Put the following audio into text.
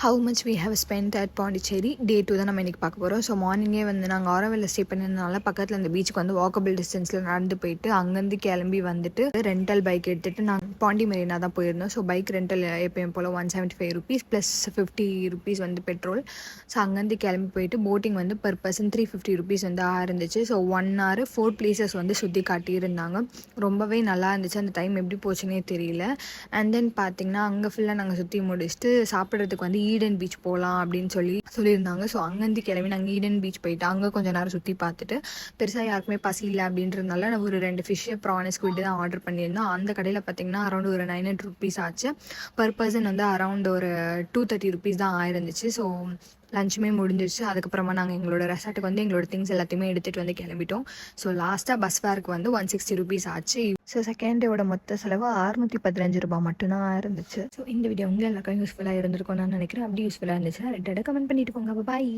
How much we have spend at Pondicherry day 2 தான் நம்ம இன்றைக்கி பார்க்க போகிறோம். ஸோ மார்னிங்கே வந்து நாங்கள் ஆரோவில்ல ஸ்டே பண்ணியிருந்தனால பக்கத்தில் அந்த பீச்சுக்கு வந்து வாக்கபிள் டிஸ்டன்ஸில் நடந்து போயிட்டு அங்கேருந்து கிளம்பி வந்துட்டு ரெண்டல் பைக் எடுத்துகிட்டு நாங்கள் பாண்டி மெரினா தான் போயிருந்தோம். ஸோ பைக் ரெண்டல் எப்பயும் போல் 175 rupees ப்ளஸ் 50 rupees வந்து பெட்ரோல். ஸோ அங்கேருந்து கிளம்பி போயிட்டு போட்டிங் வந்து per person 350 rupees வந்து இருந்துச்சு. ஸோ 1 hour 4 places வந்து சுற்றி காட்டியிருந்தாங்க. ரொம்பவே நல்லா இருந்துச்சு. அந்த டைம் எப்படி போச்சுன்னே தெரியல. அண்ட் தென் பார்த்திங்கன்னா அங்கே ஃபுல்லாக நாங்கள் சுற்றி முடிச்சுட்டு சாப்பிட்றதுக்கு வந்து ஈடன் பீச் போகலாம் அப்படின்னு சொல்லியிருந்தாங்க. ஸோ அங்கேருந்து கிளம்பி நாங்கள் ஈடன் பீச் போயிட்டு அங்கே கொஞ்சம் நேரம் சுற்றி பார்த்துட்டு பெருசாக யாருக்குமே பசி இல்லை அப்படின்றதுனால நான் ஒரு 2 ஃபிஷ்ஷு ப்ரான் ஸ்குவிட் தான் ஆர்டர் பண்ணியிருந்தோம். அந்த கடையில் பார்த்திங்கன்னா அரௌண்ட் ஒரு 900 rupees ஆச்சு. பர் பர்சன் வந்து அரௌண்ட் ஒரு 230 rupees தான் ஆயிருந்துச்சு. ஸோ லஞ்சுமே முடிஞ்சிருச்சு. அதுக்கப்புறமா நாங்கள் எங்களோட ரெசார்ட்டுக்கு வந்து எங்களோட திங்ஸ் எல்லாத்தையுமே எடுத்துகிட்டு வந்து கிளம்பிட்டோம். ஸோ லாஸ்ட்டாக பஸ் ஃபேருக்கு வந்து 160 rupees ஆச்சு. ஸோ செகண்ட் டேவோட மொத்த செலவு 615 ரூபாய் மட்டும்தான் இருந்துச்சு. ஸோ இந்த வீடியோ உங்களுக்கு எல்லாருக்கும் யூஸ்ஃபுல்லாக இருந்திருக்கும் நான் நினைக்கிறேன். அப்படி யூஸ்ஃபுல்லாக இருந்துச்சுன்னா ரெட்டோட கமெண்ட் பண்ணிட்டு போங்க. பாய்.